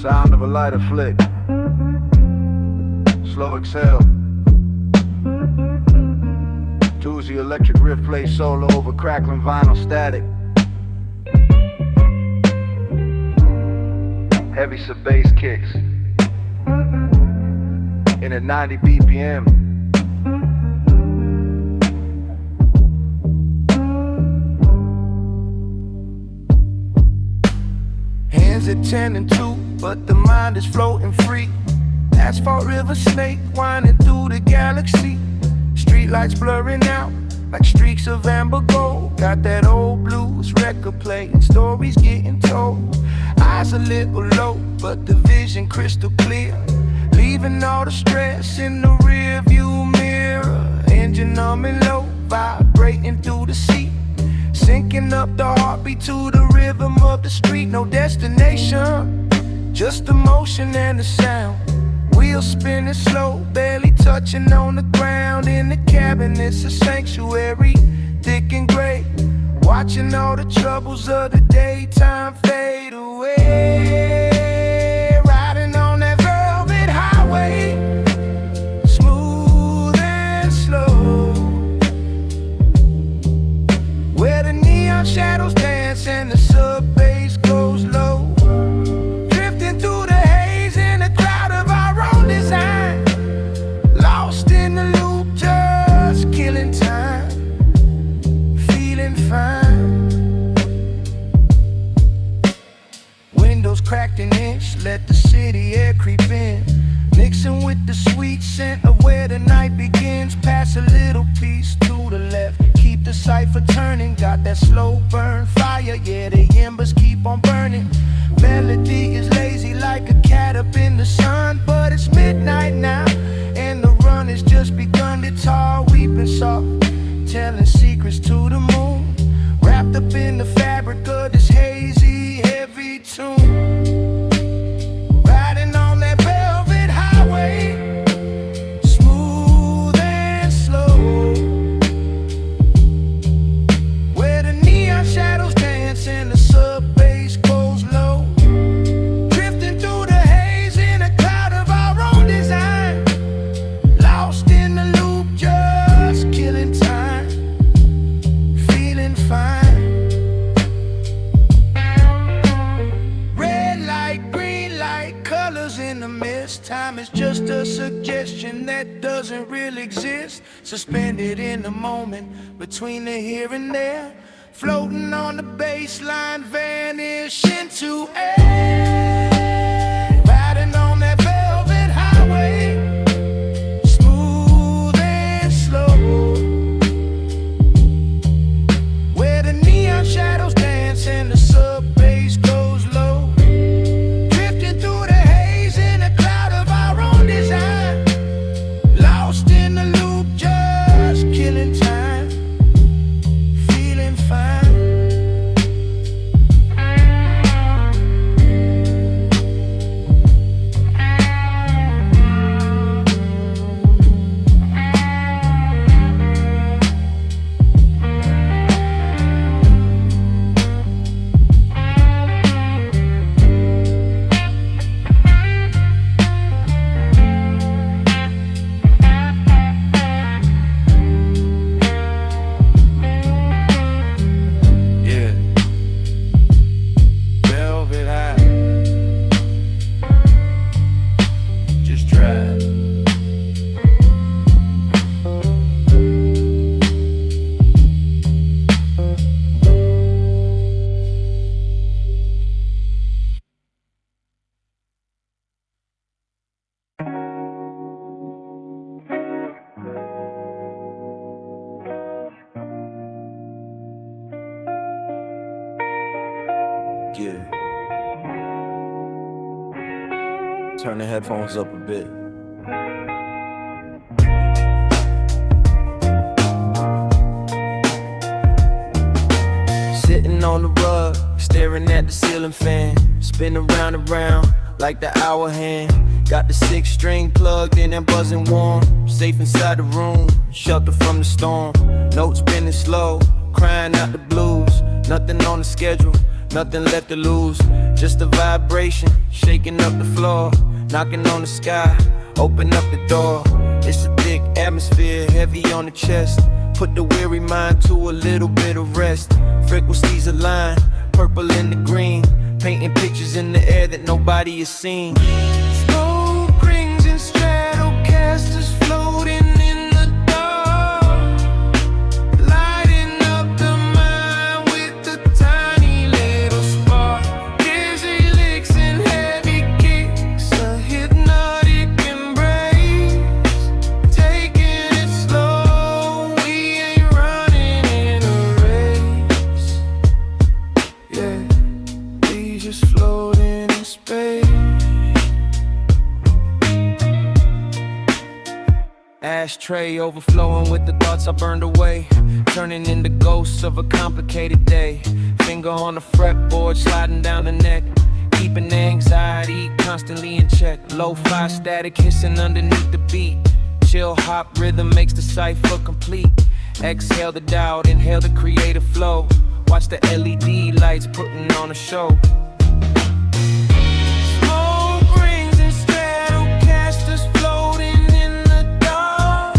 Sound of a lighter flick. Slow exhale. Doozy electric riff plays solo over crackling vinyl static. Heavy sub bass kicks in at 90 BPM. Hands at 10 and 2, but the mind is floating free. Asphalt river snake winding through the galaxy. Streetlights blurring out like streaks of amber gold. Got that old blues record playing, stories getting told. Eyes a little low, but the vision crystal clear. Leaving all the stress in the rear view mirror. Engine humming low, vibrating through the seat. Syncing up the heartbeat to the rhythm of the street. No destination, just the motion and the sound. Wheels spinning slow, barely touching on the ground. In the cabin, it's a sanctuary, thick and gray. Watching all the troubles of the daytime fade away. Riding on that velvet highway, smooth and slow, where the neon shadows dance and the sub bass goes low. Drifting through the haze in a cloud of our own design. Lost in the loop, just killing time. Feeling fine. Windows cracked an inch, let the city air creep in. Mixing with the sweet scent of where the night begins. Pass a little piece to the left, keep the cipher turning. Got that slow burn fire, yeah, the embers keep on burning. Melody is lazy like a cat up in the sun. But it's midnight now, and the run has just begun. Guitar weeping soft, telling secrets to the moon. Wrapped up in the fabric of this hazy, heavy tune. Riding on that velvet highway, smooth and slow, where the neon shadows dance and the sub bass goes low. Drifting through the haze in a cloud of our own design. Lost in the loop, just killing time. Feeling fine. Red light, green light, colors in the mist. Time is just a suggestion that doesn't really exist. Suspended in the moment between the here and there. Floating on the baseline, vanish into air. Riding on that velvet highway, smooth and slow, where the neon shadows dance and the sub bass goes low. Drifting through the haze in a cloud of our own design. Lost in the loop, just killing time. Feeling fine. Yeah. Velvet high. Just try it. Yeah. Turn the headphones up a bit. Sitting on the rug, staring at the ceiling fan, spinning round and round like the hour hand. Got the 6-string plugged in and buzzing warm. Safe inside the room, shelter from the storm. Notes spinning slow, crying out the blues. Nothing on the schedule, nothing left to lose. Just a vibration, shaking up the floor, knocking on the sky, open up the door. It's a thick atmosphere, heavy on the chest. Put the weary mind to a little bit of rest. Frequencies align, purple and the green, painting pictures in the air that nobody has seen. Smoke rings and Stratocasters floating in the dark, lighting up the mind with a tiny little spark. Dizzy licks and heavy kicks, a hypnotic embrace. Taking it slow, we ain't running in a race. Yeah, we just floating in space. Ashtray overflowing with the thoughts I burned away, turning into ghosts of a complicated day. Finger on the fretboard, sliding down the neck, keeping the anxiety constantly in check. Lo-fi static hissing underneath the beat. Chill hop rhythm makes the cipher complete. Exhale the doubt, inhale the creative flow. Watch the LED lights putting on a show. Smoke rings and Stratocasters floating in the dark,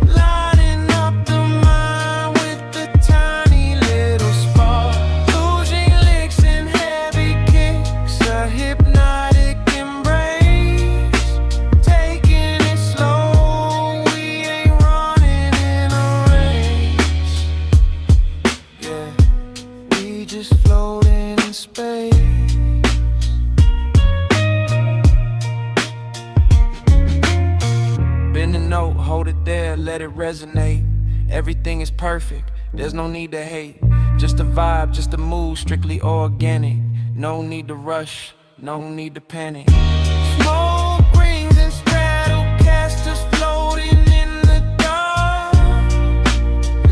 lighting up the mind with a tiny little spark. Losing licks and heavy kicks, a hypnotic embrace. Taking it slow, we ain't running in a race. Yeah, we just floating in space. Bend the note, hold it there, let it resonate. Everything is perfect, there's no need to hate. Just a vibe, just a mood, strictly organic. No need to rush, no need to panic. Smoke rings and Stratocasters floating in the dark,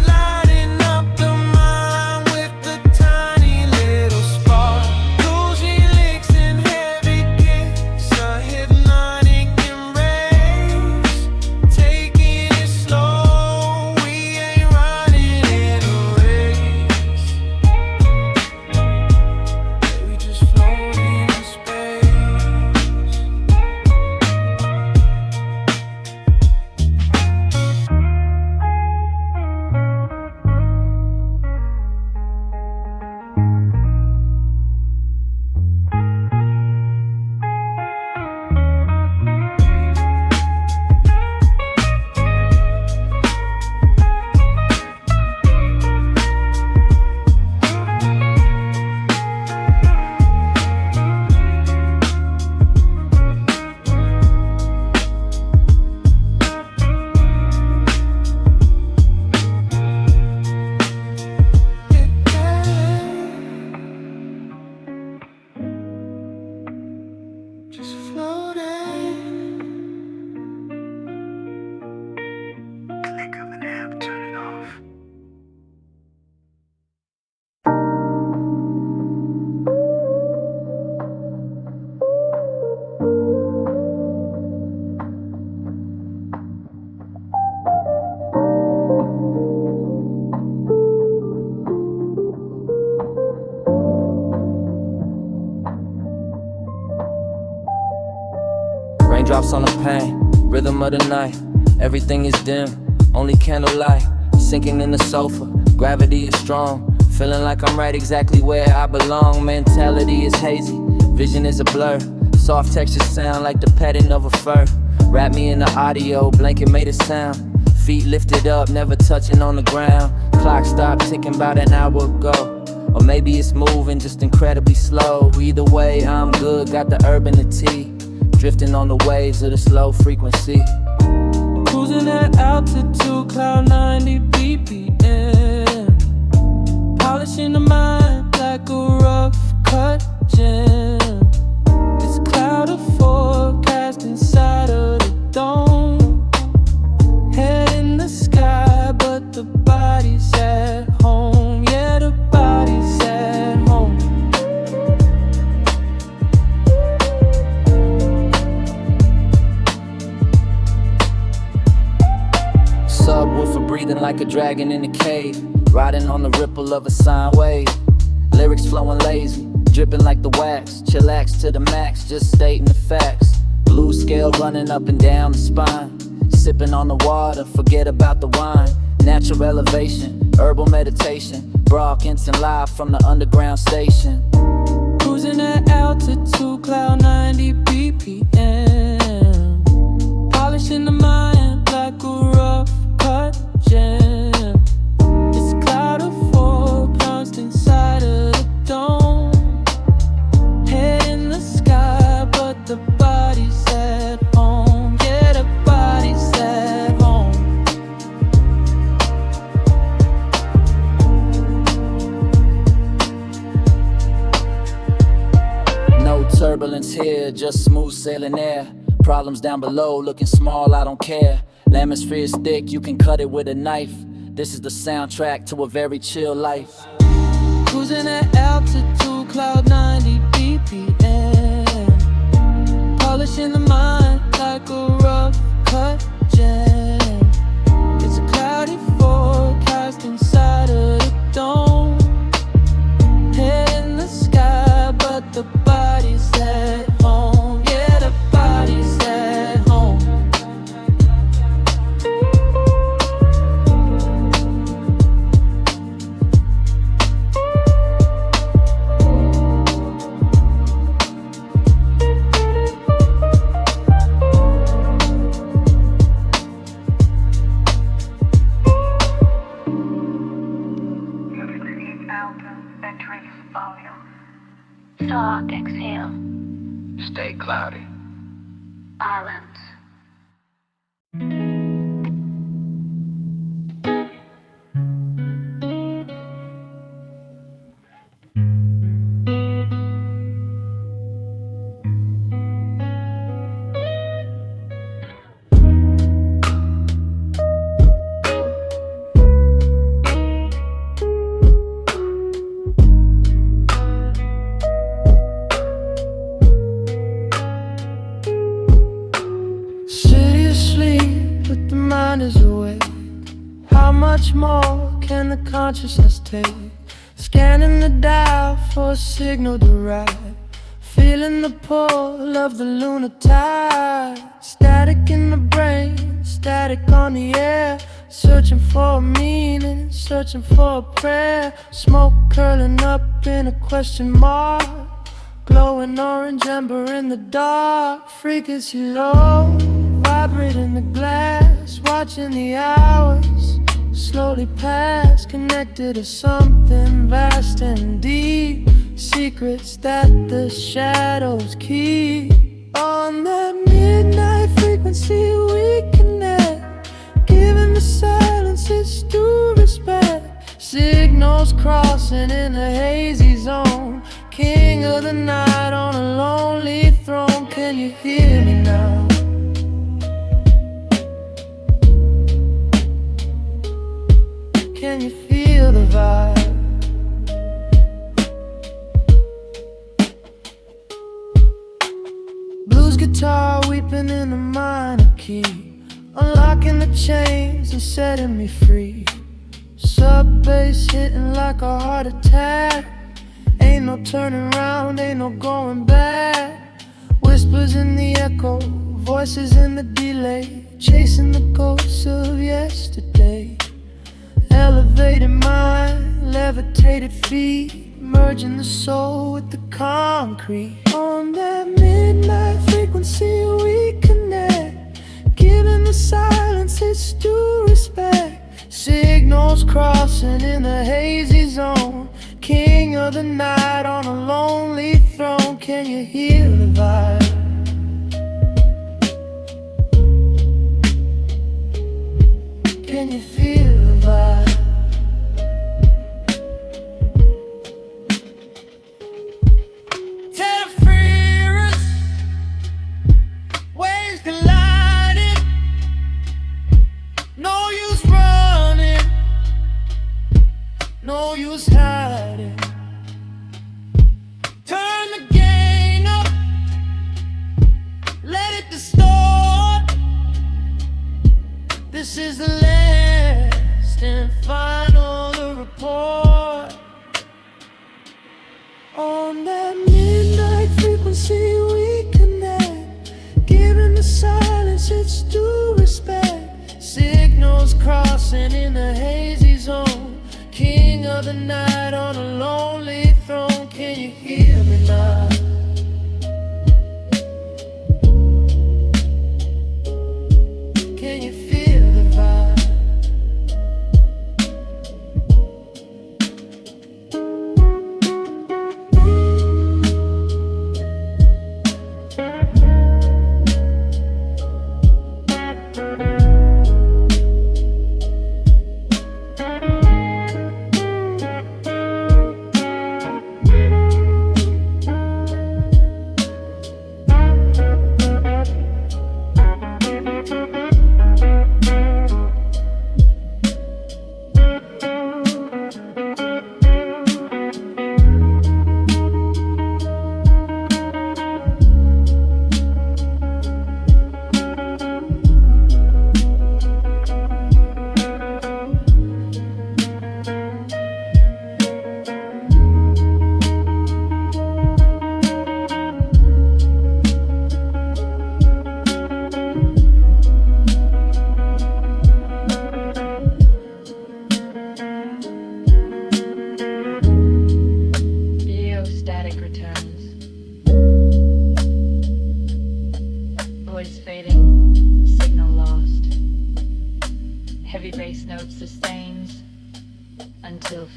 lighting up the mind with a tiny little spark. Losing licks and heavy kicks, a hypnotic embrace. Taking it slow, we ain't running in a race. We just floating in space. Just floating. Click of an app, turn it off. Raindrops on the pane, rhythm of the night. Everything is dim, only candlelight. Sinking in the sofa, gravity is strong. Feeling like I'm right exactly where I belong. Mentality is hazy, vision is a blur. Soft textures sound like the petting of a fur. Wrap me in the audio, blanket made a sound. Feet lifted up, never touching on the ground. Clock stopped ticking about an hour ago. Or maybe it's moving just incredibly slow. Either way, I'm good, got the herb and the tea. Drifting on the waves of the slow frequency. Cruising at altitude, cloud 90 BPM. Polishing the mind like a rough cut gem. It's a cloud of forecast inside of the dome. Head in the sky, but the body's at home. Yeah, the body's at home. Subwoofer breathing like a dragon in a cave. Riding on the ripple of a sine wave. Lyrics flowing lazy, dripping like the wax. Chillax to the max, just stating the facts. Blue scale running up and down the spine. Sipping on the water, forget about the wine. Natural elevation, herbal meditation. Broadcasting live from the underground station. Cruising at altitude, cloud 90 BPM. Polishing the mind like a rough cut gem. It's a cloud of four clouds inside of the dome. Head in the sky, but the body's at home. Yeah, the body's at home. No turbulence here, just smooth sailing air. Problems down below, looking small, I don't care. The atmosphere is thick, you can cut it with a knife. This is the soundtrack to a very chill life. Cruising at altitude, cloud 90 BPM. Polishing the mind like a rough cut gem. It's a cloudy forecast inside of the dome. Head in the sky, but the body's at home. Yeah, the body's at home. Soft exhale. Stay cloudy. Balance. Much more can the consciousness take? Scanning the dial for a signal to ride. Feeling the pull of the lunar tide. Static in the brain, static on the air. Searching for a meaning, searching for a prayer. Smoke curling up in a question mark. Glowing orange ember in the dark. Frequency low, vibrating the glass. Watching the hours slowly pass, connected to something vast and deep. Secrets that the shadows keep. On that midnight frequency we connect, giving the silence its due respect. Signals crossing in a hazy zone. King of the night on a lonely throne. Can you hear me now? Can you feel the vibe? Blues guitar weeping in a minor key, unlocking the chains and setting me free. Sub bass hitting like a heart attack. Ain't no turning around, ain't no going back. Whispers in the echo, voices in the delay, chasing the ghosts of yesterday. Elevated mind, levitated feet, merging the soul with the concrete. On that midnight frequency we connect, giving the silence its due respect. Signals crossing in a hazy zone. King of the night on a lonely throne. Can you hear the vibe? Can you feel the vibe? Interference, waves colliding. No use running, no use hiding. Turn the gain up, let it distort. This is the last and final report. dancing in the hazy zone, king of the night on a lonely throne. Can you hear me now? Can you feel the vibe?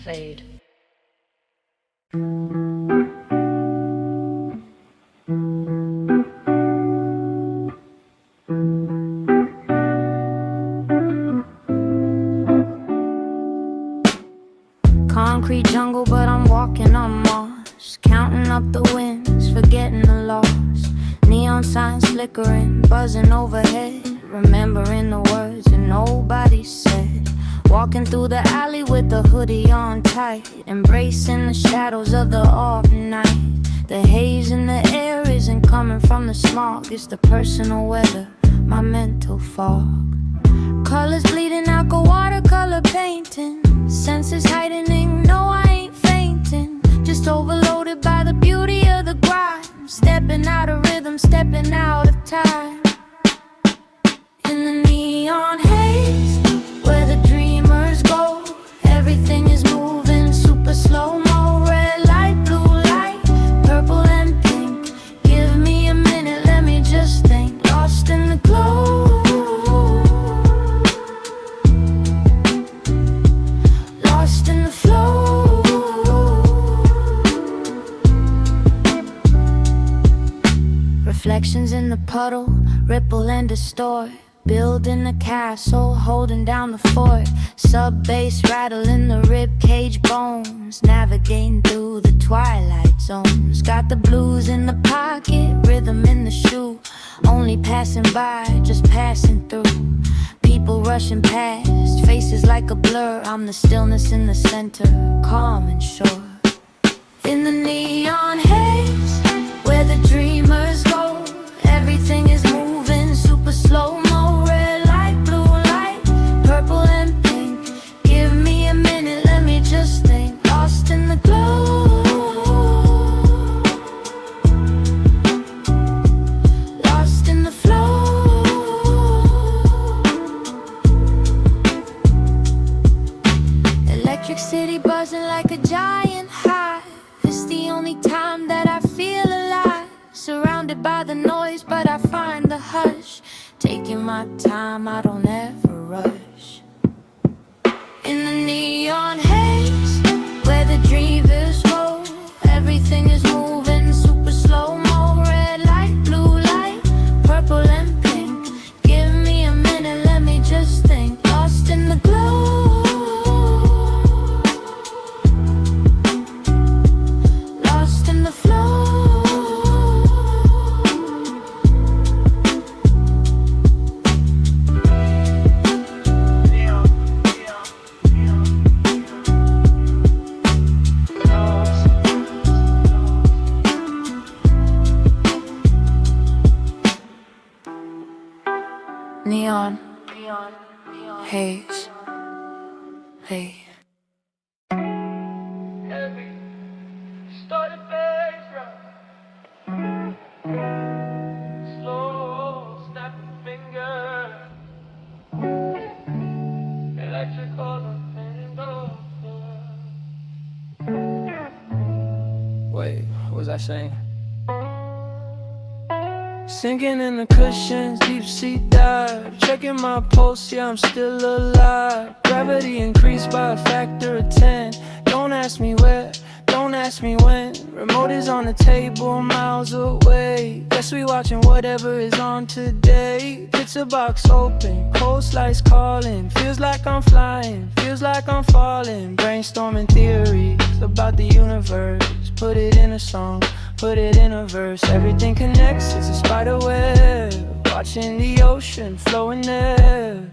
Fade. Concrete jungle, but I'm walking on Mars, counting up the winds, forgetting the loss. Neon signs flickering, buzzing overhead, remembering the words that nobody said. Walking through the alley with the hoodie on tight, embracing the shadows of the off night. The haze in the air isn't coming from the smog, it's the personal weather, my mental fog. Colors bleeding out, go watercolor painting, senses heightening, no I ain't fainting. Just overloaded by the beauty of the grind, stepping out of rhythm, stepping out of time. In the neon haze, where the dreamers go, everything is moving super slow-mo. Red light, blue light, purple and pink. Give me a minute, let me just think. Lost in the glow, lost in the flow. Reflections in the puddle, ripple and distort. Building a castle, holding down the fort. Sub-bass rattling the ribcage bones, navigating through the twilight zones. Got the blues in the pocket, rhythm in the shoe. Only passing by, just passing through. People rushing past, faces like a blur. I'm the stillness in the center, calm and sure. In the neon haze, where the dreamers go, everything is moving super slow. City buzzing like a giant hive. It's the only time that I feel alive. Surrounded by the noise, but I find the hush. Taking my time, I don't ever rush. In the neon haze, where the dreamers go, everything is moving super slow-mo. Red light, blue light, purple and pink. Give me a minute, let me just think. Lost in the glow, neon haze, hey. Heavy, started bass drum. Slow, snapping finger. say. Sinking in the cushions, deep sea dive. Checking my pulse, yeah, I'm still alive. Gravity increased by a factor of 10. Don't ask me where, don't ask me when. Remote is on the table, miles away. Guess we watching whatever is on today. Pizza box open, cold slice calling. Feels like I'm flying, feels like I'm falling. Brainstorming theories about the universe. Put it in a song, put it in a verse. Everything connects, it's a spider web. Watching the ocean flowing there.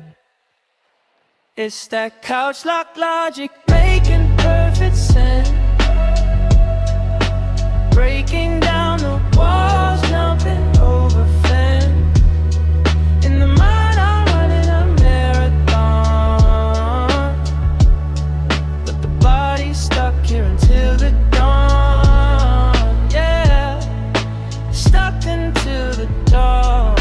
It's that couch lock logic making perfect sense. Breaking down the walls, jumping over fence. In the mind I'm running a marathon, but the body's stuck here until the dawn. Yeah, stuck until the dawn.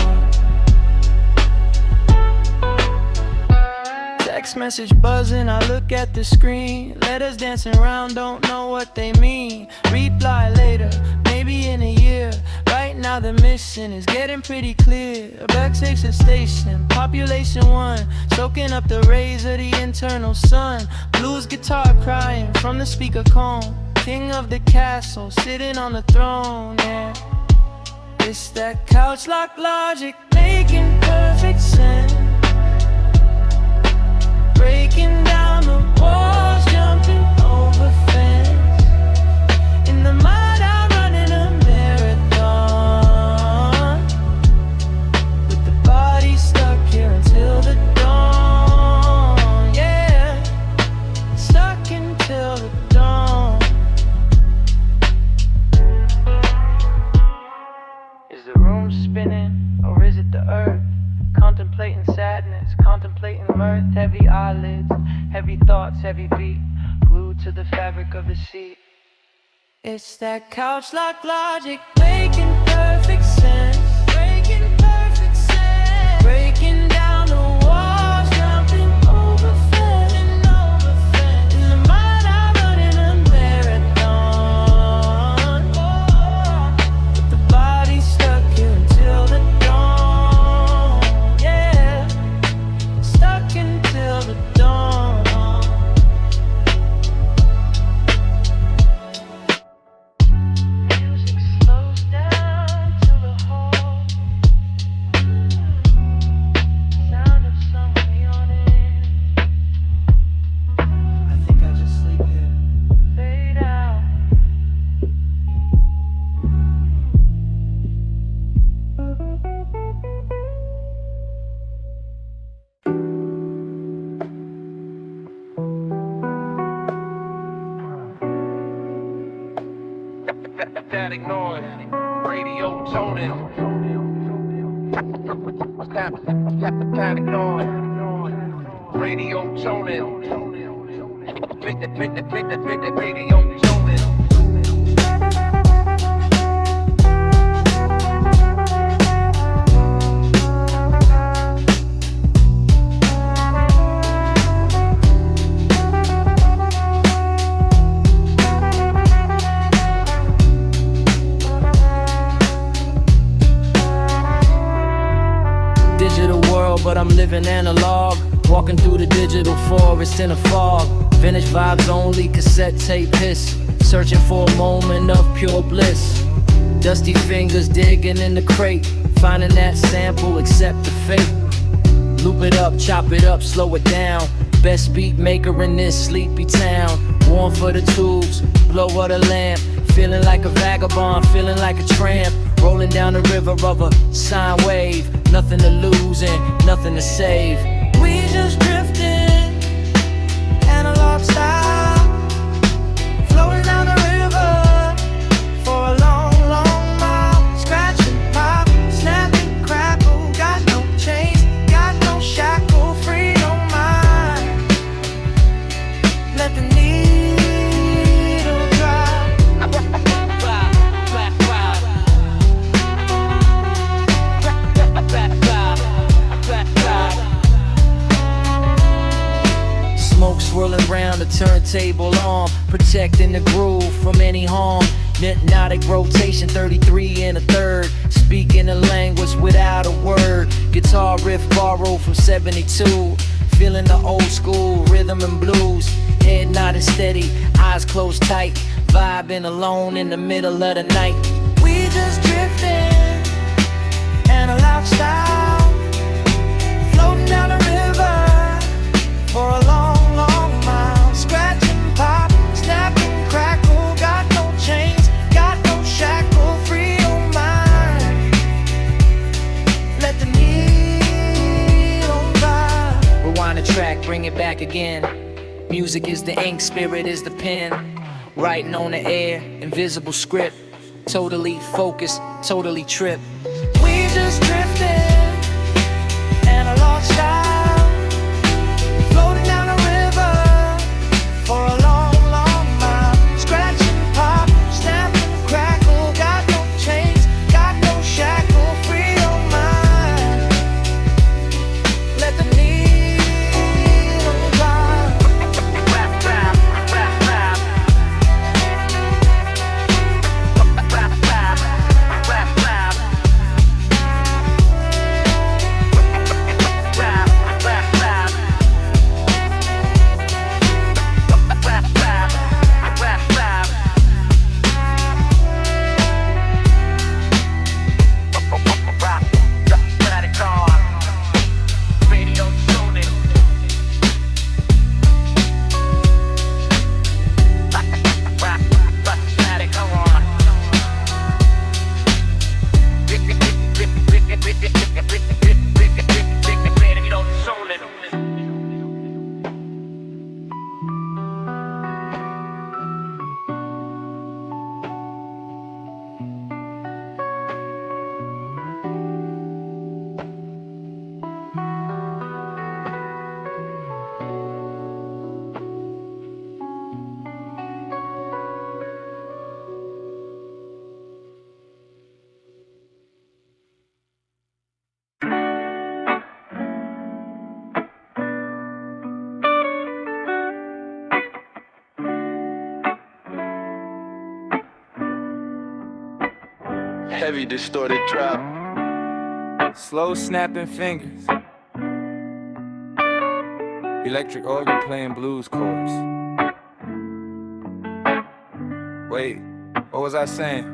Text message buzzing, I look at the screen. Letters dancing around, don't know what they mean. Reply later, maybe in a year. Right now the mission is getting pretty clear. A backstage station, population 1, soaking up the rays of the internal sun. Blues guitar crying from the speaker cone. King of the castle, sitting on the throne, yeah. It's that couch lock logic making perfect sense. Breaking down the walls, jumping over fence. In the mind I'm running a marathon, with the body stuck here until the dawn. Yeah, stuck until the dawn. Is the room spinning or is it the earth? Contemplating sadness, contemplating mirth. Heavy eyelids, heavy thoughts, heavy feet, glued to the fabric of the seat. It's that couch lock logic making perfect sense. Breaking perfect sense. Breaking down the walls, jumping over fence. In the mind I'm running a marathon, but the body's stuck here until the dawn. Yeah, stuck until the dawn. Music slows down to the whole sound of someone yawning. I think I just sleep here. Fade out. Static noise, radio toning. Static noise, radio toning. Radio toning. Digital world, but I'm living analog. Walking through the digital forest in a fog. Vintage vibes only, cassette tape hiss. Searching for a moment of pure bliss. Dusty fingers digging in the crate. Finding that sample, accept the fate. Loop it up, chop it up, slow it down. Best beat maker in this sleepy town. Warm for the tubes, blow of the lamp. Feeling like a vagabond, feeling like a tramp. Rolling down the river of a sine wave. Nothing to lose and nothing to save. We just drifting, analog style, flowing down the river for a long, long mile. Scratch and pop, snap and crackle. Got no chains, got no shackle. Free your mind, let the needle drop. Smoke swirling round the turntable arm, protecting the groove from any harm. Hypnotic rotation, 33 and a third. Speaking a language without a word. Guitar riff borrowed from 72. Feeling the old school rhythm and blues. Head nodded steady, eyes closed tight. Vibing alone in the middle of the night. We just drifting, analog style, floating down the river for a long, long mile. Scratch and pop, snap and crackle. Got no chains, got no shackle. Free your mind, let the needle vibe. Rewind the track, bring it back again. Music is the ink, spirit is the pen. Writing on the air, invisible script. Totally focused, totally tripped. We just drifting, analog style, floating down the river for a long, long mile. Scratch and pop, snap and crackle. Got no chains, got no shackle. Free your mind, let the needle vibe. Rap, rap, rap, rap. Heavy distorted drop. Slow snapping fingers. Electric organ playing blues chords. Wait, what was I saying?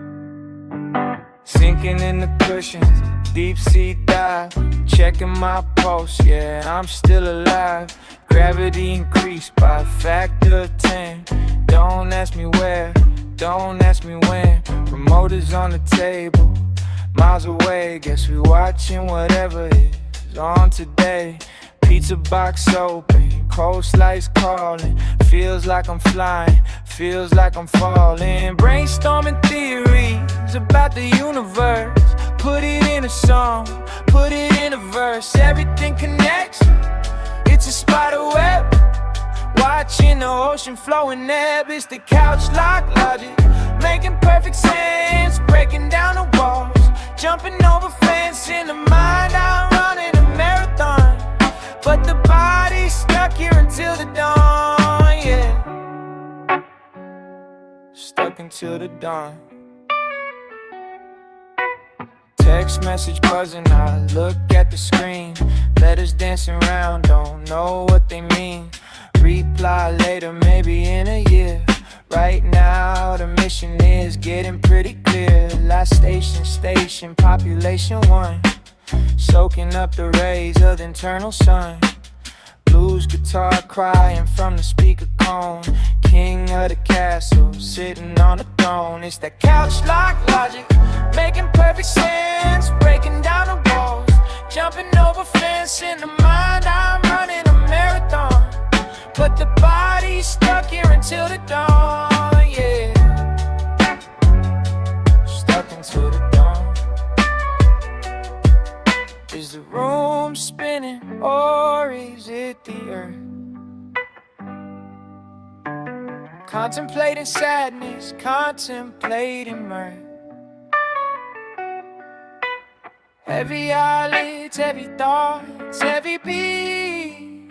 Sinking in the cushions, deep sea dive. Checking my pulse, yeah, I'm still alive. Gravity increased by a factor of 10. Don't ask me where, don't ask me when. Promoters on the table, miles away. Guess we watching whatever is on today. Pizza box open, coast lights calling. Feels like I'm flying, feels like I'm falling. Brainstorming theories about the universe. Put it in a song, put it in a verse. Everything connects, it's a spider web. Watching the ocean flowing ebb. It's the couch lock logic, making perfect sense. Breaking down the walls, jumping over fence. In the mind I'm running a marathon, but the body's stuck here until the dawn, yeah. Stuck until the dawn. Text message buzzing, I look at the screen. Letters dancing around, don't know what they mean. Reply later, maybe in a year. Right now the mission is getting pretty clear. Last station, population 1. Soaking up the rays of the internal sun. Blues guitar crying from the speaker cone. King of the castle, sitting on the throne. It's that couch lock logic, making perfect sense. Breaking down the walls, jumping over fence. In the mind I'm running a marathon, but the body's stuck here until the dawn, yeah. Stuck until the dawn. Is the room spinning or is it the earth? Contemplating sadness, contemplating mirth. Heavy eyelids, heavy thoughts, heavy beat.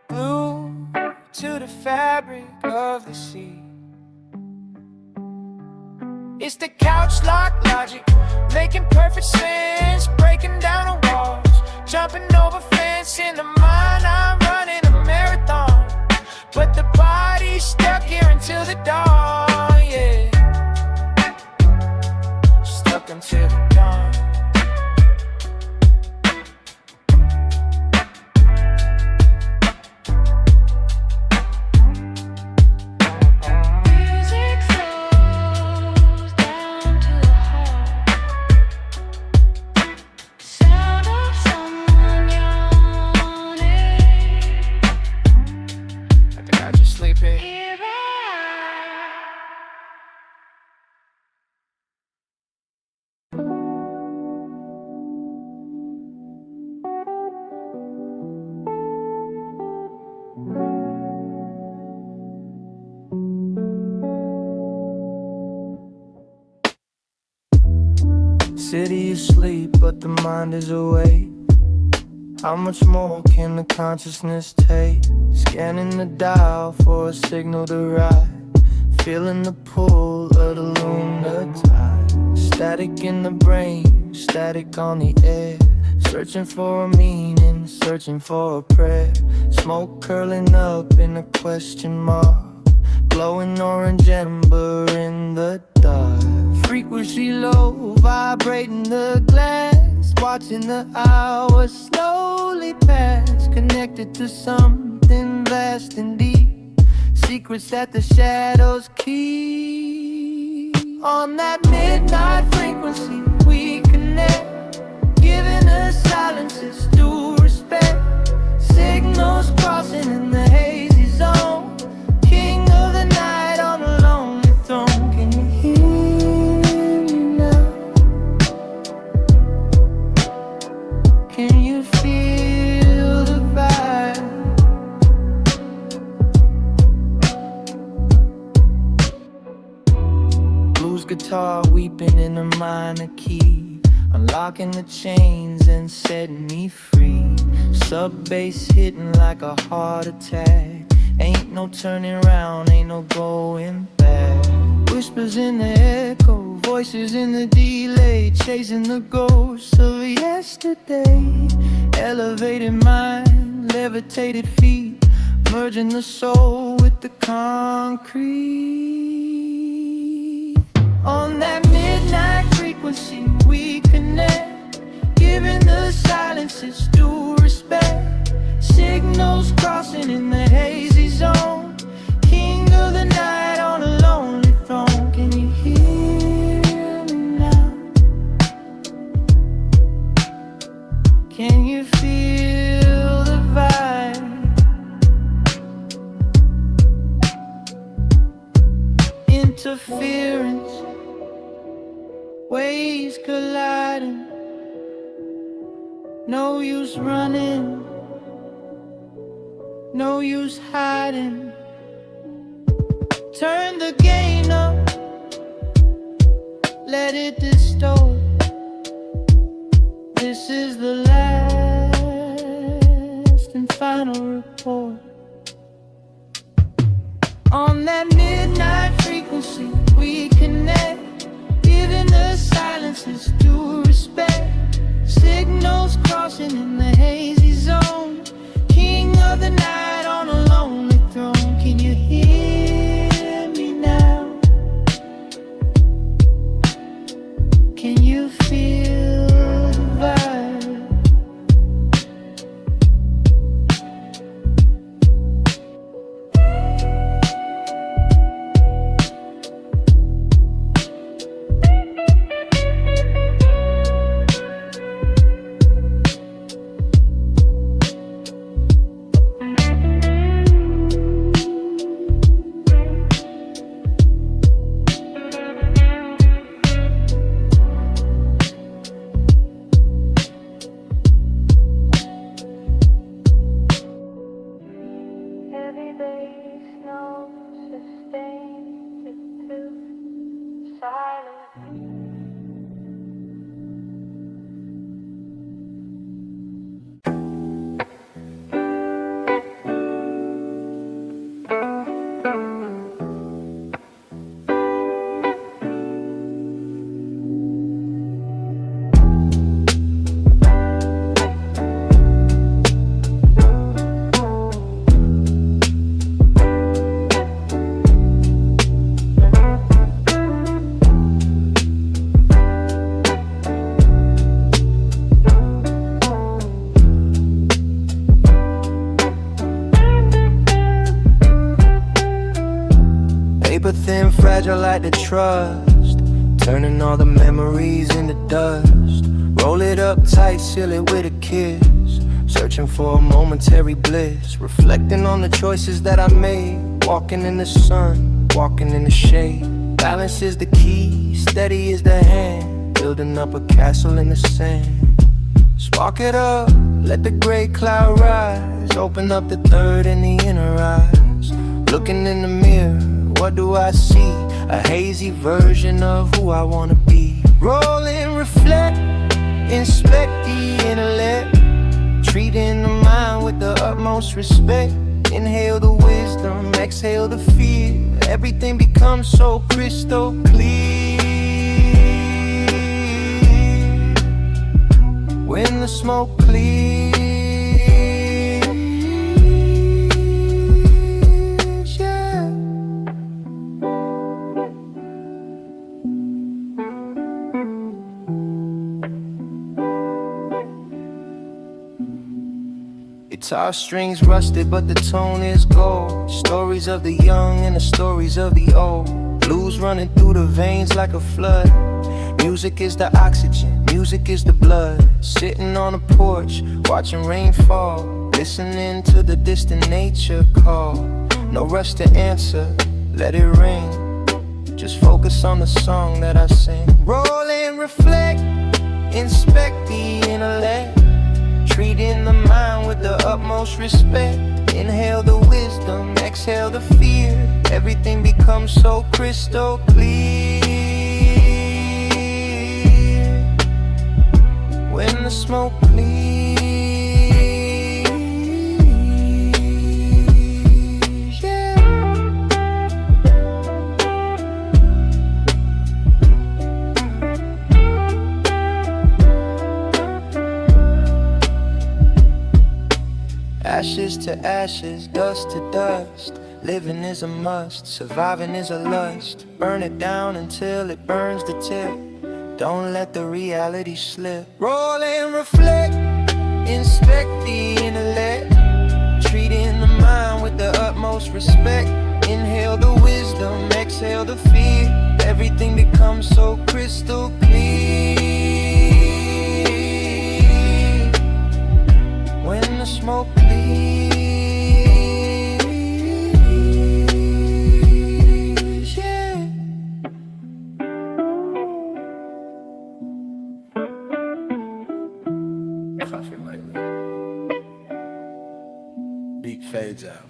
Glued to the fabric of the sea. It's the couch lock logic, making perfect sense, breaking down the walls, jumping over fence. In the mind, I'm running a marathon, but the body's stuck here until the dawn, yeah. Stuck until the dawn. City is asleep, but the mind is awake. How much more can the consciousness take? Scanning the dial for a signal to ride, feeling the pull of the lunar tide. Static in the brain, static on the air, searching for a meaning, searching for a prayer. Smoke curling up in a question mark, glowing orange ember in the dark. Frequency low, vibrating the glass, watching the hours slowly pass, connected to something vast and deep, secrets that the shadows keep. On that midnight frequency we connect, giving us silences due respect, signals crossing in the hazy zone, king of the night on a lonely throne. Can you hear me now? Can you feel the vibe? Blues guitar weeping in a minor key, unlocking the chains and setting me free. Sub bass hitting like a heart attack, ain't no turning around, ain't no going back. Whispers in the echo, voices in the delay, chasing the ghosts of yesterday. Elevated mind, levitated feet, merging the soul with the concrete. On that midnight frequency we connect, giving the silences due respect, signals crossing in the hazy zone, king of the night on a lonely throne. Can you hear me now? Can you feel the vibe? Interference, waves colliding, no use running, no use hiding. Turn the gain up, let it distort. This is the last and final report. On that midnight frequency we connect, giving the silences due respect, signals crossing in the hazy zone, king of the night on a lonely throne. Can you hear me now? Can you feel the vibe? fragile like the trust, turning all the memories into dust. Roll it up tight, seal it with a kiss, searching for a momentary bliss, reflecting on the choices that I made. Walking in the sun, walking in the shade. Balance is the key, steady is the hand, building up a castle in the sand. Spark it up, let the gray cloud rise, open up the third and the inner eyes. Looking in the mirror, what do I see? A hazy version of who I wanna be. Roll and reflect, inspect the intellect, treating the mind with the utmost respect. Inhale the wisdom, exhale the fear, everything becomes so crystal clear. When the smoke clears, yeah. Guitar strings rusted, but the tone is gold. Stories of the young and the stories of the old. Blues running through the veins like a flood. Music is the oxygen, music is the blood. Sitting on a porch, watching rain fall, listening to the distant nature call. No rush to answer, let it rain. Just focus on the song that I sing. Roll and reflect, inspect the intellect, treating the mind with the utmost respect. Inhale the wisdom, exhale the fear, everything becomes so crystal clear. When the smoke clears, yeah. Ashes to ashes, dust to dust. Living is a must, surviving is a lust. Burn it down until it burns the tip. Don't let the reality slip. Roll and reflect, inspect the intellect, treating the mind with the utmost respect. Inhale the wisdom, exhale the fear, everything becomes so crystal clear. When the smoke clears, beat fades out.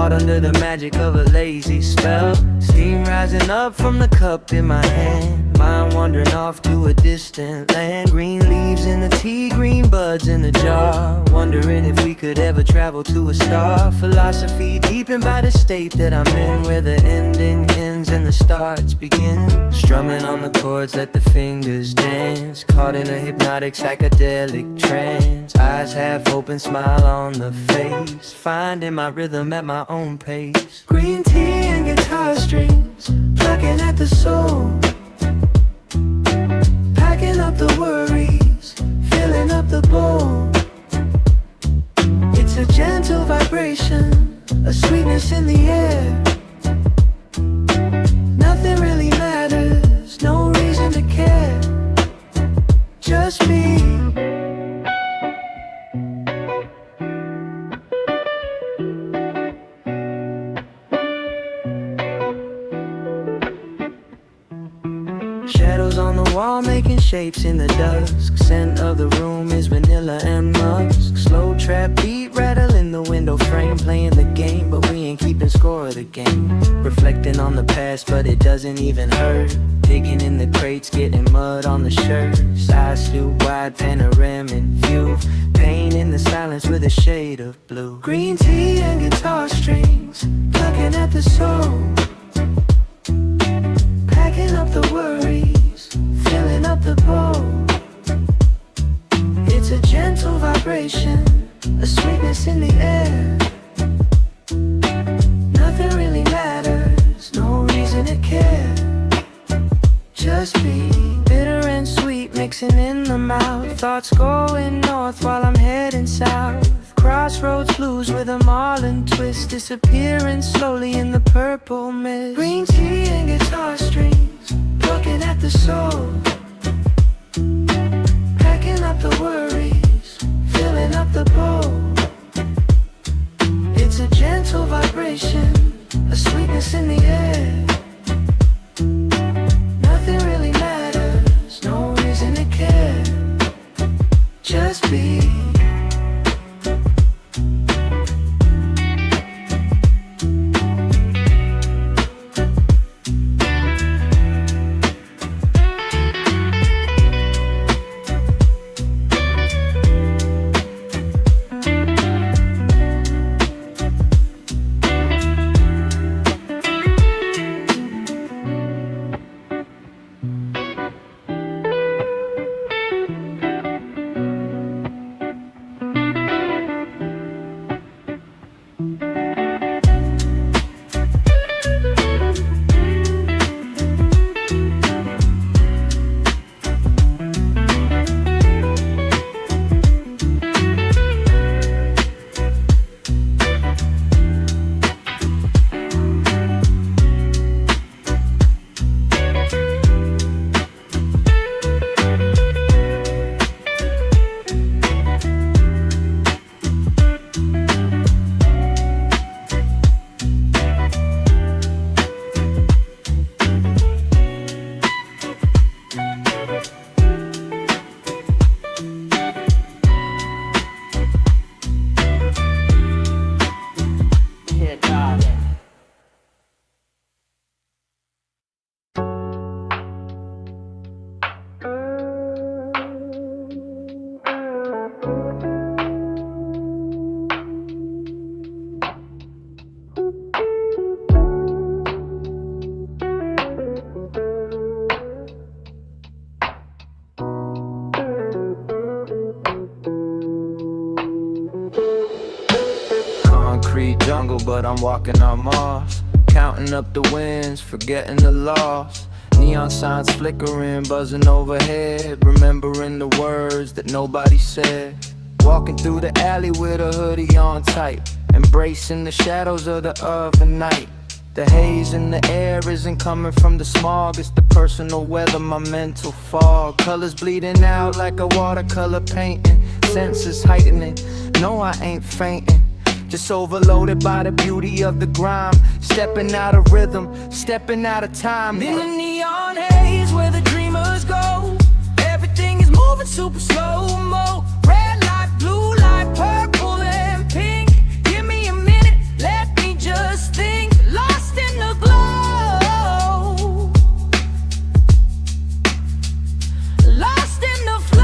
Under the magic of a lazy spell, steam rising up from the cup in my hand, mind wandering off to a distant land. Green leaves in the tea, green buds in the jar, wondering if we could ever travel to a star. Philosophy deepened by the state that I'm in, where the ending ends and the starts begin. Strumming on the chords, let the fingers dance, caught in a hypnotic psychedelic trance. Eyes half open, smile on the face, finding my rhythm at my own pace. Green tea and guitar strings, plucking at the soul, packing up the worries, filling up the bowl. It's a gentle vibration, a sweetness Shadows on the wall making shapes in the dusk. Scent of the room is vanilla and musk. Slow trap beat rattle in the window frame. Playing the game but we ain't keeping score of the game. Reflecting on the past but it doesn't even hurt. Digging in the crates, getting mud on the shirts. Eyes still wide, panoramic view. Pain in the silence with a shade of blue. Green tea and guitar strings, plucking at the soul. Packing up the worries, filling up the bowl. It's a gentle vibration, a sweetness in the air. Nothing really matters, no reason to care. Just be bitter and sweet mixing in the mouth. Thoughts going north while I'm heading south. Crossroads blues with a marlin twist, disappearing slowly in the purple mist. Green tea and guitar strings, plucking at the soul. Packing up the worries, filling up the bowl. It's a gentle vibration, a sweetness in the air. Nothing really matters, no reason to care. Just be. Jungle, but I'm walking on Mars. Counting up the wins, forgetting the loss. Neon signs flickering, buzzing overhead. Remembering the words that nobody said. Walking through the alley with a hoodie on tight. Embracing the shadows of the oven night. The haze in the air isn't coming from the smog. It's the personal weather, my mental fog. Colors bleeding out like a watercolor painting. Senses heightening, no I ain't fainting. Just overloaded by the beauty of the grime. Stepping out of rhythm, stepping out of time. In the neon haze where the dreamers go, everything is moving super slow-mo. Red light, blue light, purple and pink. Give me a minute, let me just think. Lost in the glow, lost in the flow.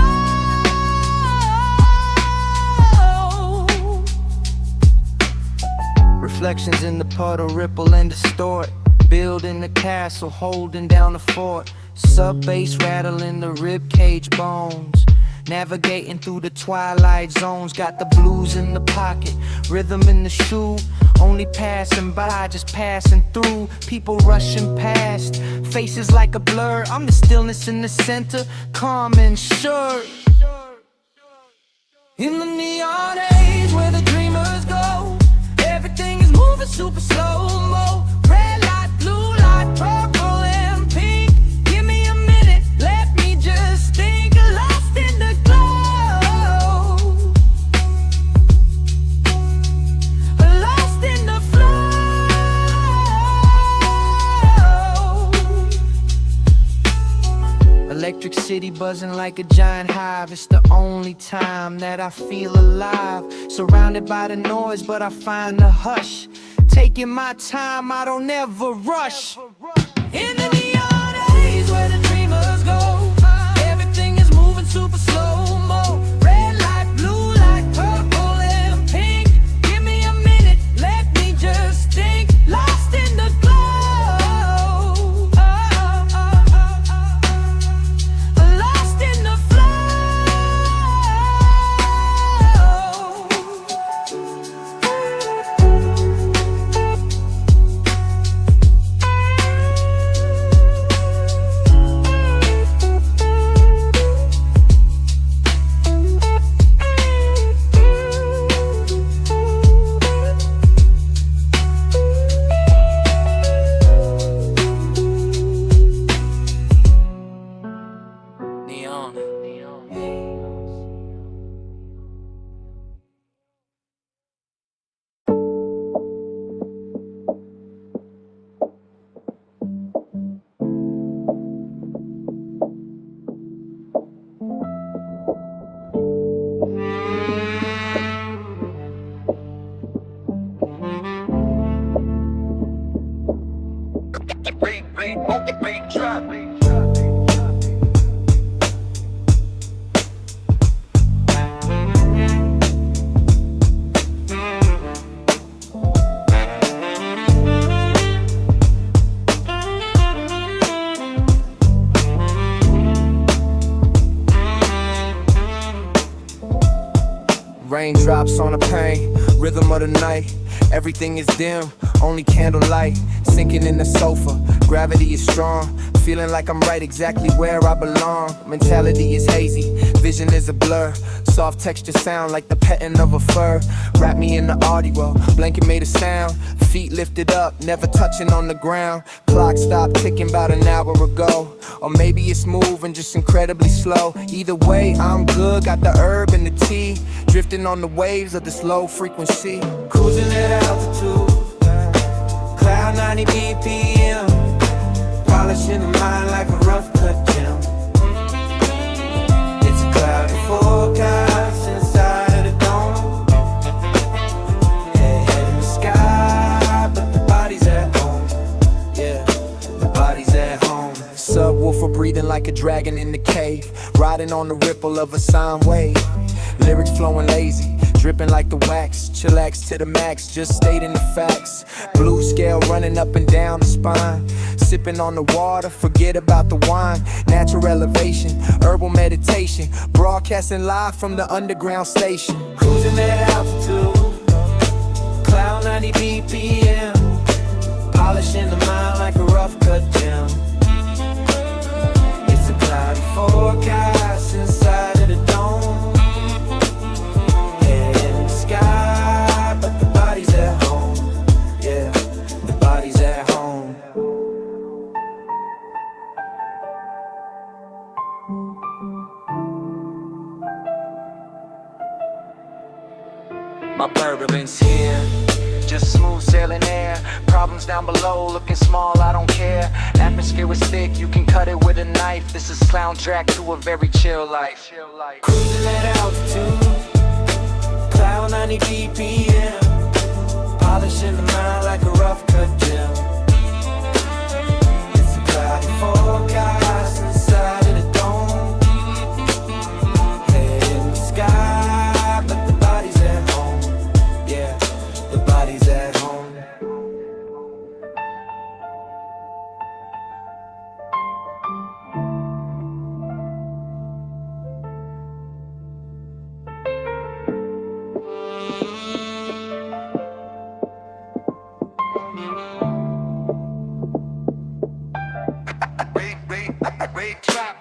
Reflections in the puddle ripple and distort. Building the castle, holding down the fort. Sub-bass rattling the rib cage bones. Navigating through the twilight zones. Got the blues in the pocket, rhythm in the shoe. Only passing by, just passing through. People rushing past, faces like a blur. I'm the stillness in the center, calm and sure. In the neon haze where the dreamers go, everything is moving super slow-mo. Red light, blue light, purple and pink. Give me a minute, let me just think. Lost in the glow, lost in the flow. Electric city buzzing like a giant hive. It's the only time that I feel alive. Surrounded by the noise, but I find the hush. Taking my time, I don't ever rush. In the neon haze where the dreamers go, everything is moving super slow-mo. Red light, blue light, purple and pink. Give me a minute, let me just think. Lost in the glow, lost in the Neon. Beat drop. Raindrops on the pain, rhythm of the night. Everything is dim, only candlelight. Sinking in the sofa, gravity is strong. Feeling like I'm right exactly where I belong. Mentality is hazy, vision is a blur. Soft texture sound like the petting of a fur. Wrap me in the audio, blanket made a sound. Feet lifted up, never touching on the ground. Clock stopped ticking about an hour ago. Or maybe it's moving just incredibly slow. Either way, I'm good, got the herb and the tea. Drifting on the waves of this low frequency. Cruising at altitude, cloud 90 BPM. Polishing the mind like a rough cut gem. It's a cloudy forecast inside of the dome. Head in the sky, but the body's at home. Yeah, the body's at home. Subwoofer breathing like a dragon in the cave. Riding on the ripple of a sine wave. Lyrics flowing lazy, dripping like the wax. Chillax to the max, just stating the facts. Blue scale running up and down the spine. Sipping on the water, forget about the wine. Natural elevation, herbal meditation. Broadcasting live from the underground station. Cruising at altitude, cloud 90 BPM. Polishing the mind like a rough cut gem. It's a cloudy forecast inside of the dome. But the body's at home. Yeah, the body's at home. My bourbon's here, just smooth sailing air. Problems down below, looking small, I don't care. Atmosphere is thick, you can cut it with a knife. This is soundtrack to a very chill life. Cruising at altitude, cloud 90 BPM. Polishing the mind like a rough cut gem. It's a cloudy forecast inside of the dome. Head in the sky, but the body's at home. Yeah, the body's at home. Wait, drop.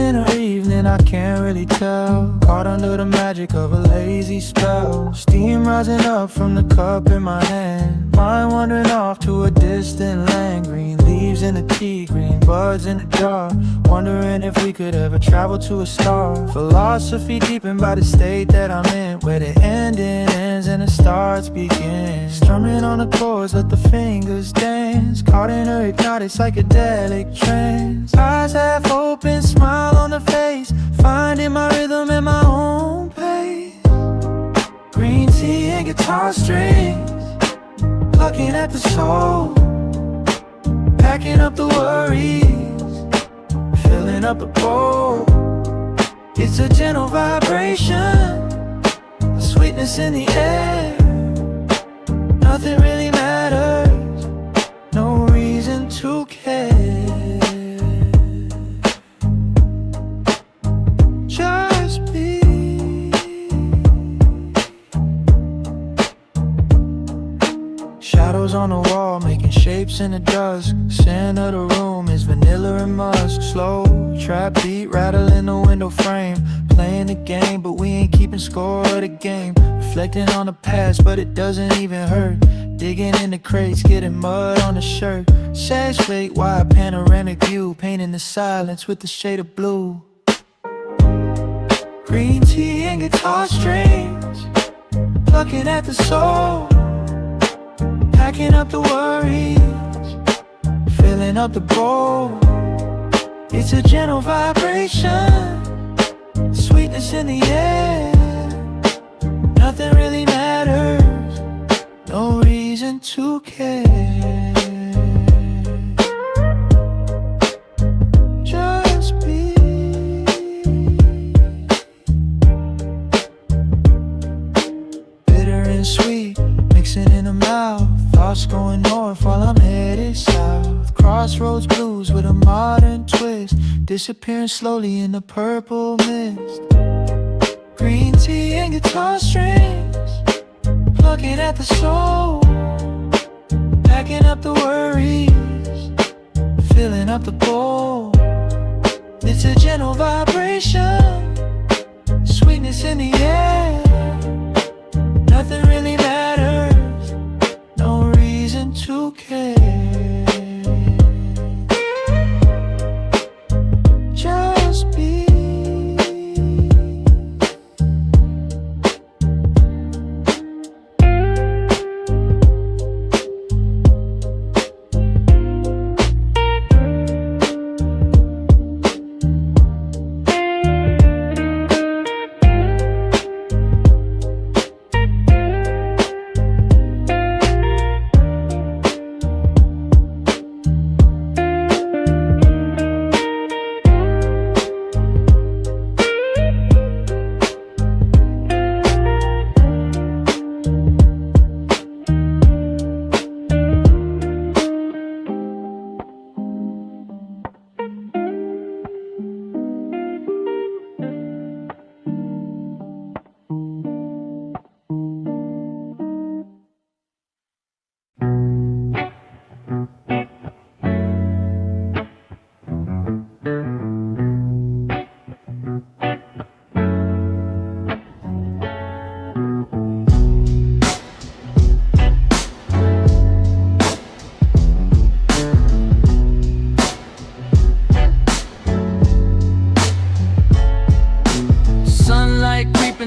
morning or evening, I can't really tell. Caught under the magic of a lazy spell. Steam rising up from the cup in my hand. Mind wandering off to a distant land. Green leaves in the tea, green buds in the jar. Wondering if we could ever travel to a star. Philosophy deepened by the state that I'm in, where the ending ends and the starts begin. Strumming on the chords, let the fingers dance. Caught in a hypnotic psychedelic trance. Eyes half open, smile on the face. Finding my rhythm at my own pace. Green tea and guitar strings, plucking at the soul. Packing up the worries, filling up the bowl. It's a gentle vibration, a sweetness in the air. Nothing really matters, no reason to care. Just be. Shadows on the wall, making shapes in the dusk. Scent of the room is vanilla and musk. Slow trap beat, rattle in the window frame. Playing the game, but we ain't keeping score of the game. Reflecting on the past, but it doesn't even hurt. Digging in the crates, getting mud on the shirt. Sash plate, wide panoramic view. Painting the silence with the shade of blue. Green tea and guitar strings, plucking at the soul. Packing up the worries, filling up the bowl. It's a gentle vibration, sweetness in the air. Nothing really matters, no reason to care. Just be. Bitter and sweet, mixing in the mouth. Thoughts going north while I'm headed south. Crossroads blues with a modern twist, disappearing slowly in the purple mist. Green tea and guitar strings, plucking at the soul. Packing up the worries, filling up the bowl. It's a gentle vibration, sweetness in the air. Nothing really matters, no reason to care. Just be.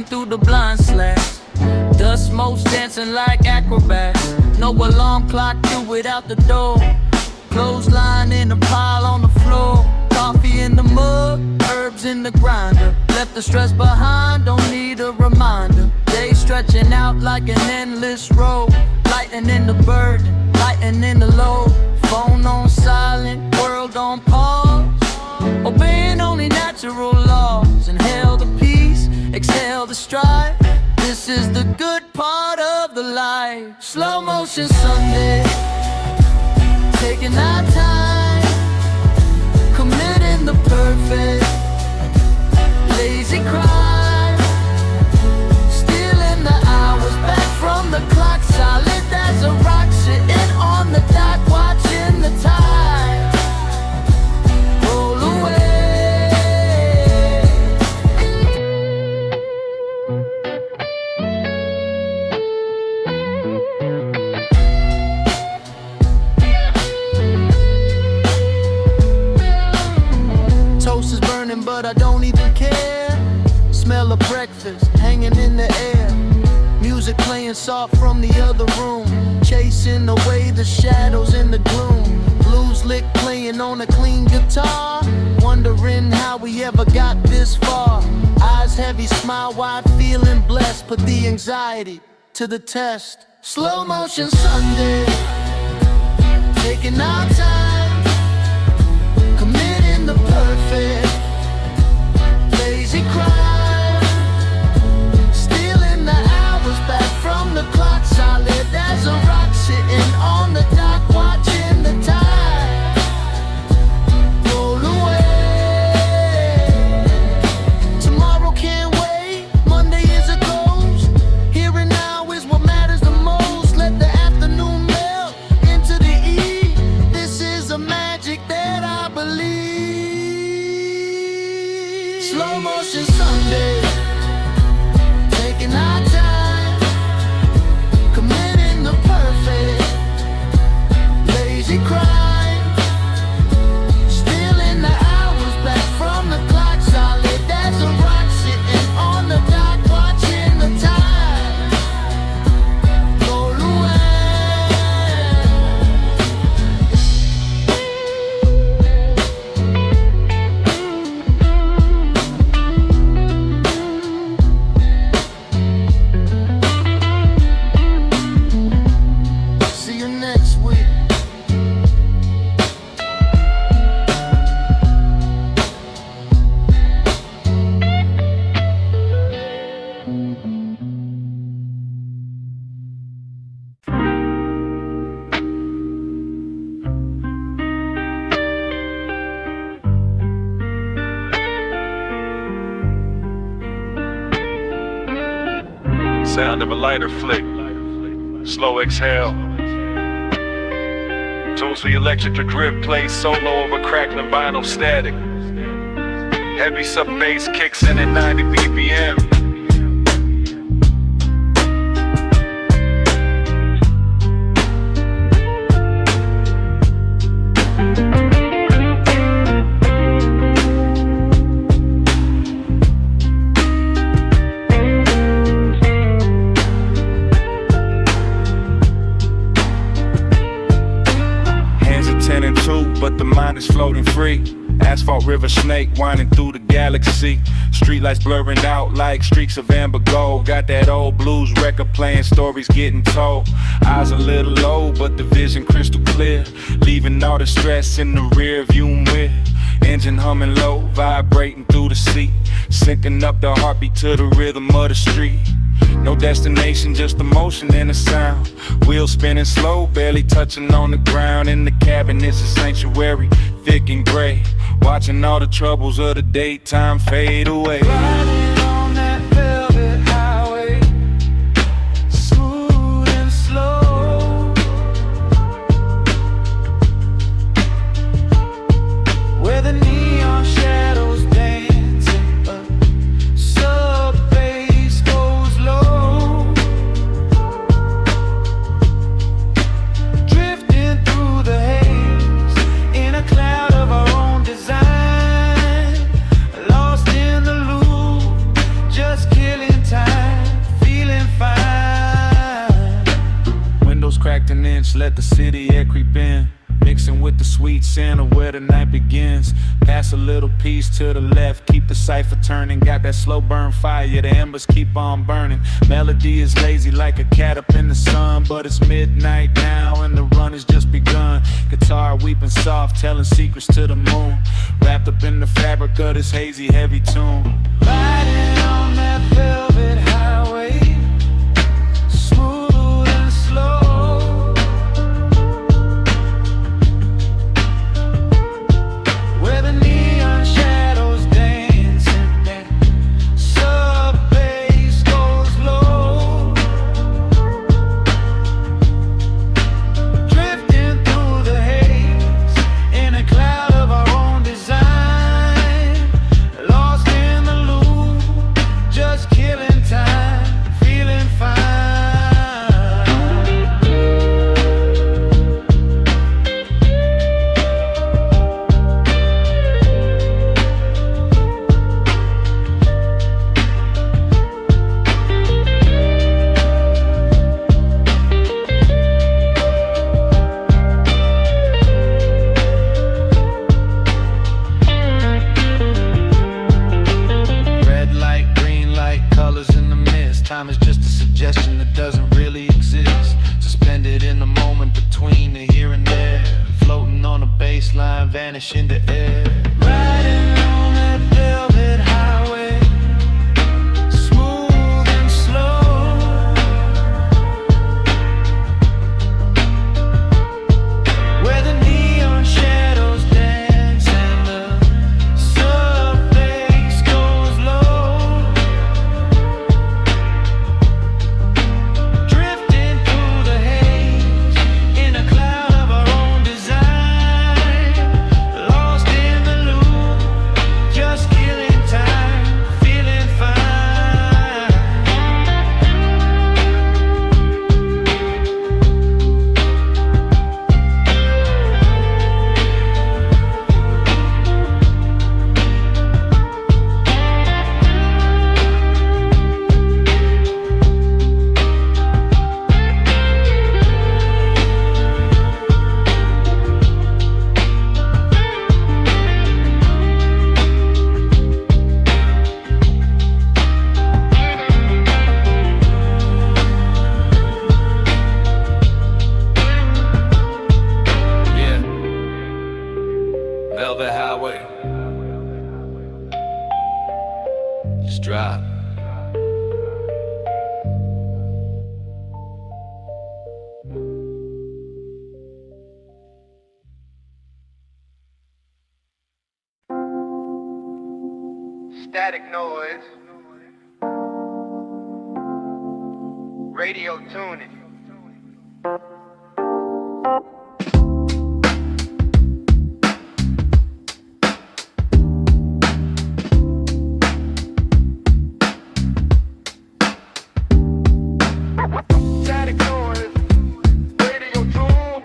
Through the blind slats, dust motes dancing like acrobats. No alarm clock through it out the door. Clothesline in a pile on the floor. Coffee in the mug, herbs in the grinder. Left the stress behind, don't need a reminder. Day stretching out like an endless road. Lightening the burden, lightening the load. Phone on silent, world on pause. Obeying only natural laws. Inhale the peace, exhale the strife. This is the good part of the life. Slow motion Sunday, taking our time, committing the perfect. Lazy crime, stealing the hours back from the clock. Solid as a rock, sitting on the dock, watching the tide roll away. burning, but I don't even care. Smell of breakfast hanging in the air. Music playing soft from the other room, chasing away the shadows in the gloom. Blues lick playing on a clean guitar, wondering how we ever got this far. Eyes heavy, smile wide, feeling blessed. Put the anxiety to the test. Slow motion Sunday, taking our time, committing the perfect lazy crime, stealing the hours back from the clock, solid as a rock, sitting on the dock, watching the tide roll away. Tomorrow can't wait, Monday is a ghost. Here and now is what matters the most. Let the afternoon melt into the eve. This is a magic that I believe. Slow motion Sunday, taking our time, committing the perfect lazy crime, stealing the hours back from the clock, solid as a rock, sitting on the dock, watching the tide roll away. See you next week. Sound of a lighter flick, slow exhale. Tunes for electric to drip, play solo over crackling vinyl static. Heavy sub bass kicks in at 90 BPM. But the mind is floating free. Asphalt river snake winding through the galaxy. Streetlights blurring out like streaks of amber gold. Got that old blues record playing, stories getting told. Eyes a little low, but the vision crystal clear. Leaving all the stress in the rear view mirror. Engine humming low, vibrating through the seat. Syncing up the heartbeat to the rhythm of the street. No destination, just emotion and a sound. Wheels spinning slow, barely touching on the ground. In the cabin, it's a sanctuary, thick and gray. Watching all the troubles of the daytime fade away. Riding on that velvet highway, smooth and slow, where the neon shadows dancing, sub bass goes low, drifting through the haze in a cloud of our own design. Lost in the loop, just killing time, feeling fine. Windows cracked an inch, let the city air creep in. Mixing with the sweet scent of where the night begins. Pass a little piece to the left, keep the cipher turning. Got that slow burn fire, the embers keep on burning. Melody is lazy like a cat up in the sun, but it's midnight now and the run has just begun. Guitar weeping soft, telling secrets to the moon. Wrapped up in the fabric of this hazy, heavy tune. Riding on that velvet highway, smooth and slow, where the neon shadows dancing, that sub bass goes low, drifting through the haze in a cloud of our own design. Lost in the loop, just killing time. vanish in the air. Riding on that velvet highway, smooth and slow, where the neon shadows dance and the sub bass goes low, drifting through the haze in a cloud of our own design, lost in the loop, just killing time, feeling fine. Yeah, Velvet Highway, just drive. Static noise. Radio tuning. Static noise. Radio tune.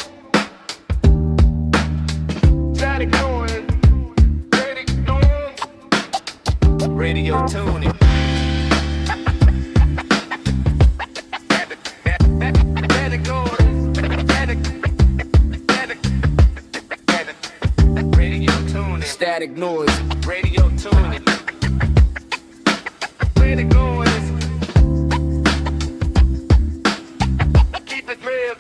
Static noise. Radio tuning. Static noise. Radio tuning. Static noise. Radio tuning. Static noise. Keep it real.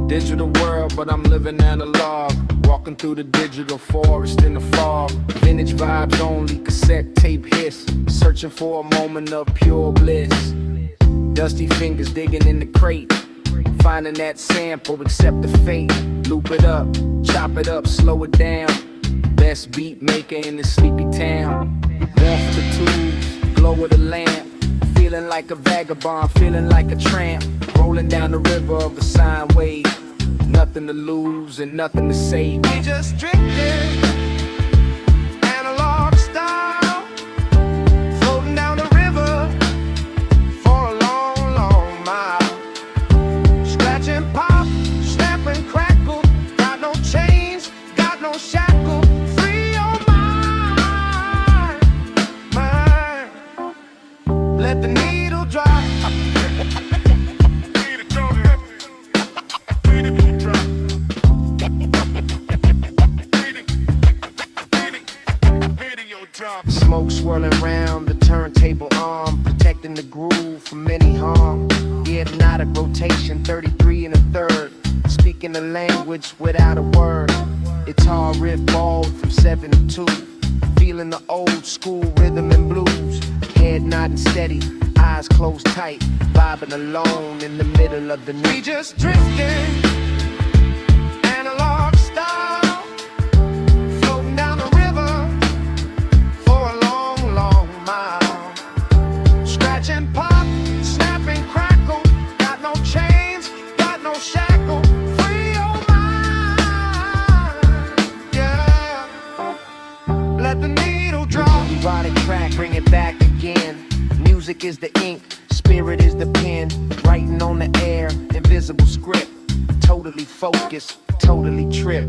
Digital world, but I'm living analog. Walking through the digital forest in the fog. Vintage vibes only, cassette tape hiss. Searching for a moment of pure bliss. Dusty fingers digging in the crate. Finding that sample, accept the fate. Loop it up, chop it up, slow it down. Best beat maker in the sleepy town. Warm for the tubes, glow of the lamp. Feeling like a vagabond, feeling like a tramp. Rolling down the river of a sine wave. Nothing to lose and nothing to save. We just drifted, analog style, floating down the river for a long, long mile. Scratch and pop, snap and crackle. Got no chains, got no shackle. Free your mind, mind. Let the needle drop. Smoke swirling round the turntable arm, protecting the groove from any harm. The hypnotic rotation, 33 and a third. Speaking the language without a word. Guitar riff balled from 7 to 2. Feeling the old school rhythm and blues. Head nodding steady, eyes closed tight. Vibing alone in the middle of the night. We just drifting, analog style, floating down the river for a long, long mile. Scratch and pop, snap and crackle. Got no chains, got no shackle. Free your mind, yeah. Let the needle drop. Erotic track, bring it back again. Music is the ink, spirit is the pen. Writing on the air, invisible script. Totally focused, totally tripped.